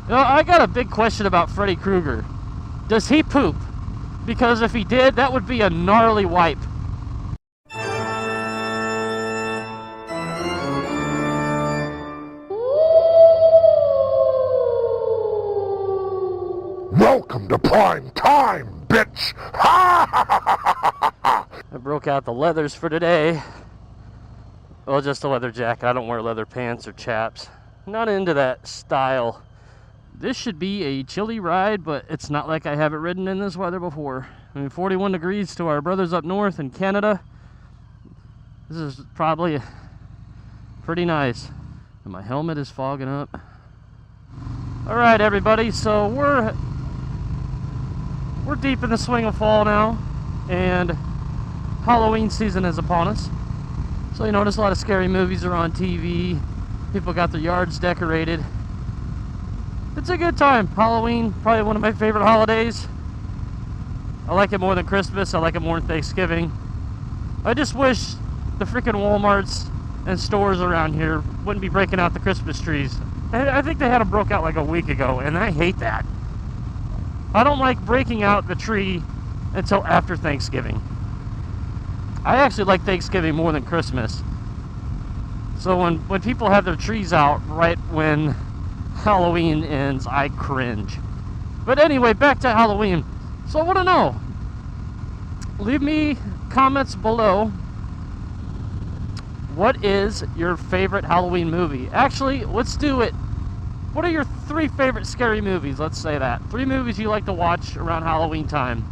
You know, I got a big question about Freddy Krueger. Does he poop? Because if he did, that would be a gnarly wipe. Welcome to prime time, bitch! I broke out the leathers for today. Well, just a leather jacket. I don't wear leather pants or chaps. Not into that style. This should be a chilly ride, but it's not like I haven't ridden in this weather before. I mean, 41 degrees to our brothers up north in Canada. This is probably pretty nice. And my helmet is fogging up. Alright, everybody, so we're deep in the swing of fall now, and Halloween season is upon us. So you notice a lot of scary movies are on TV. People got their yards decorated. It's a good time. Halloween, probably one of my favorite holidays. I like it more than Christmas. I like it more than Thanksgiving. I just wish the freaking Walmarts and stores around here wouldn't be breaking out the Christmas trees. I think they had them broke out like a week ago, and I hate that. I don't like breaking out the tree until after Thanksgiving. I actually like Thanksgiving more than Christmas. So when people have their trees out right when Halloween ends, I cringe. But anyway, back to Halloween. So I want to know, leave me comments below, what is your favorite Halloween movie? Actually, let's do it. What are your 3 favorite scary movies? Let's say that. 3 movies you like to watch around Halloween time.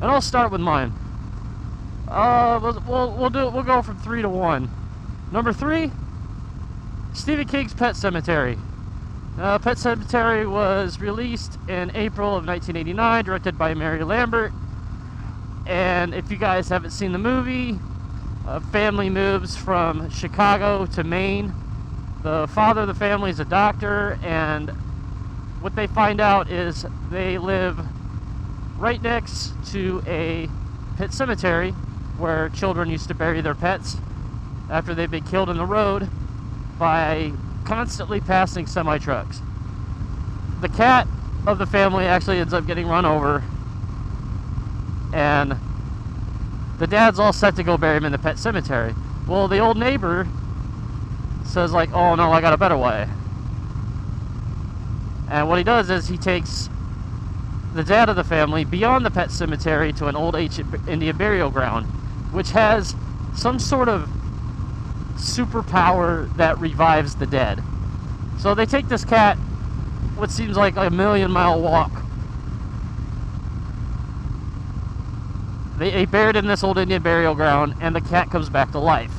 And I'll start with mine. We'll go from 3 to 1. Number 3, Stephen King's Pet Sematary. Pet Sematary was released in April of 1989, directed by Mary Lambert. And if you guys haven't seen the movie, a family moves from Chicago to Maine. The father of the family is a doctor, and what they find out is they live right next to a pet cemetery where children used to bury their pets after they've been killed in the road by constantly passing semi-trucks. The cat of the family actually ends up getting run over, and the dad's all set to go bury him in the pet cemetery. Well, the old neighbor says like, oh no, I got a better way. And what he does is he takes the dad of the family beyond the pet cemetery to an old ancient Indian burial ground, which has some sort of superpower that revives the dead. So they take this cat, what seems like a 1,000,000-mile walk. They bury it in this old Indian burial ground, and the cat comes back to life.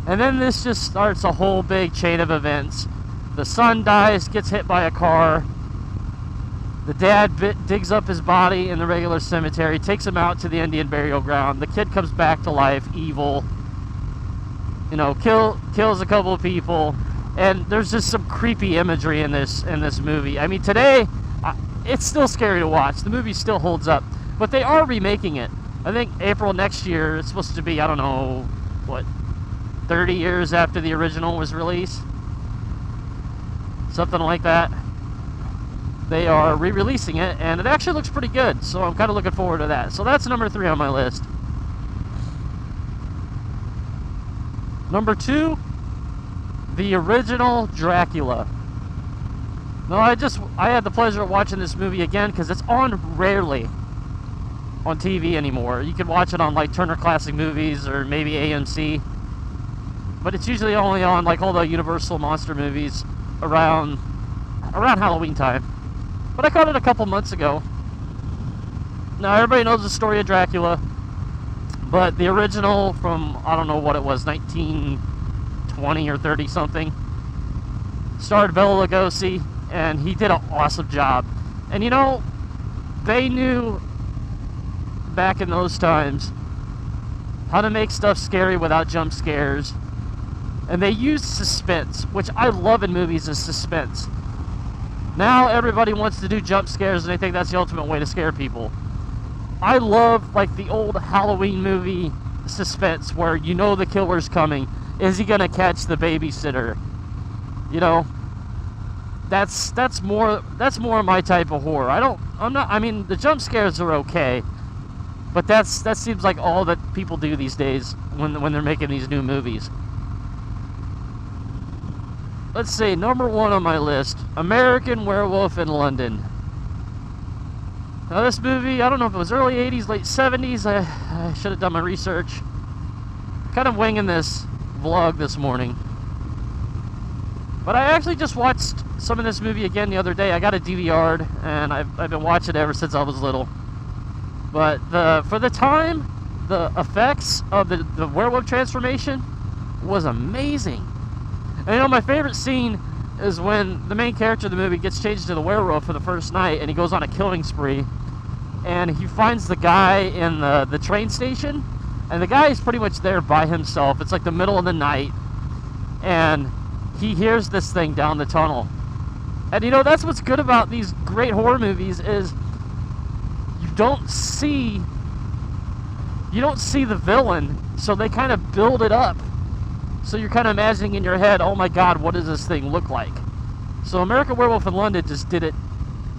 And then this just starts a whole big chain of events. The son dies, gets hit by a car. The dad digs up his body in the regular cemetery, takes him out to the Indian burial ground. The kid comes back to life, evil. You know, kills a couple of people. And there's just some creepy imagery in this movie. I mean, today, it's still scary to watch. The movie still holds up. But they are remaking it. I think April next year, it's supposed to be, I don't know, what, 30 years after the original was released? Something like that. They are re-releasing it, and it actually looks pretty good, so I'm kind of looking forward to that. So that's number 3 on my list. Number 2, the original Dracula. No, I had the pleasure of watching this movie again because it's on rarely on TV anymore. You can watch it on like Turner Classic Movies or maybe AMC, but it's usually only on like all the Universal monster movies around Halloween time. But I caught it a couple months ago. Now everybody knows the story of Dracula, but the original from, I don't know what it was, 1920 or 30 something, starred Bela Lugosi, and he did an awesome job. And you know, they knew back in those times how to make stuff scary without jump scares, and they used suspense, which I love in movies, is suspense. Now everybody wants to do jump scares, and they think that's the ultimate way to scare people. I love like the old Halloween movie suspense where you know the killer's coming. Is he gonna catch the babysitter? You know, that's more my type of horror. I mean, the jump scares are okay, but that seems like all that people do these days when they're making these new movies. Let's see, number 1 on my list, American Werewolf in London. Now this movie, I don't know if it was early 80s, late 70s, I should have done my research. Kind of winging this vlog this morning. But I actually just watched some of this movie again the other day. I got a DVR'd, and I've been watching it ever since I was little. But for the time, the effects of the werewolf transformation was amazing. And you know, my favorite scene is when the main character of the movie gets changed to the werewolf for the first night, and he goes on a killing spree, and he finds the guy in the train station, and the guy is pretty much there by himself. It's like the middle of the night, and he hears this thing down the tunnel. And you know, that's what's good about these great horror movies, is you don't see the villain, so they kind of build it up. So you're kind of imagining in your head, oh my god, what does this thing look like? So American Werewolf in London just did it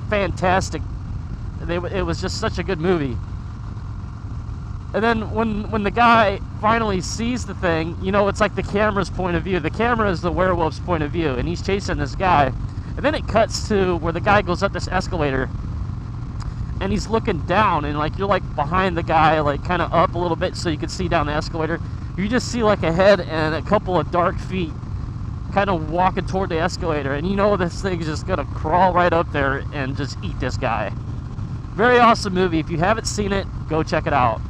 fantastic. It was just such a good movie. And then when the guy finally sees the thing, you know, it's like the camera's point of view. The camera is the werewolf's point of view, and he's chasing this guy. And then it cuts to where the guy goes up this escalator, and he's looking down, and like you're like behind the guy, like kind of up a little bit so you can see down the escalator. You just see like a head and a couple of dark feet kind of walking toward the escalator, and you know this thing's just gonna crawl right up there and just eat this guy. Very awesome movie. If you haven't seen it, go check it out.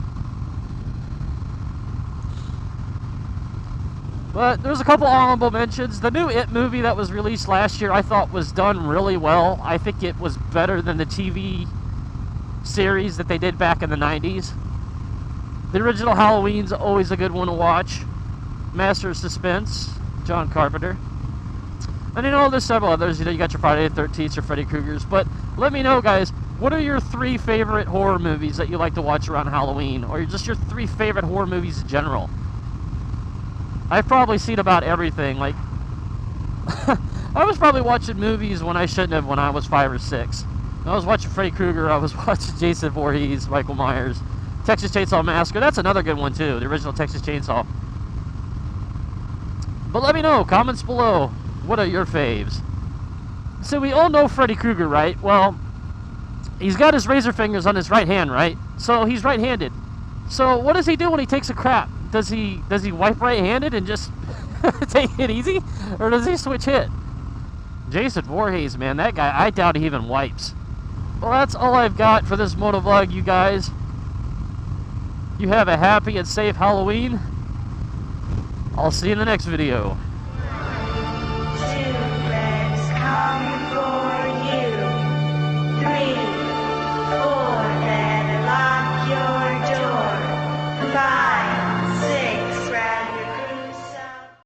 But there's a couple honorable mentions. The new It movie that was released last year I thought was done really well. I think it was better than the TV series that they did back in the 90s. The original Halloween's always a good one to watch. Master of Suspense, John Carpenter. And you know, there's several others. You know, you got your Friday the 13th, your Freddy Krueger's. But let me know, guys, what are your 3 favorite horror movies that you like to watch around Halloween? Or just your 3 favorite horror movies in general? I've probably seen about everything. Like, I was probably watching movies when I shouldn't have when I was 5 or 6. I was watching Freddy Krueger, I was watching Jason Voorhees, Michael Myers. Texas Chainsaw Massacre, that's another good one too, the original Texas Chainsaw. But let me know, comments below, what are your faves? So we all know Freddy Krueger, right? Well, he's got his razor fingers on his right hand, right? So he's right-handed. So what does he do when he takes a crap? Does he wipe right-handed and just take it easy? Or does he switch hit? Jason Voorhees, man, that guy, I doubt he even wipes. Well, that's all I've got for this motovlog, you guys. You have a happy and safe Halloween. I'll see you in the next video.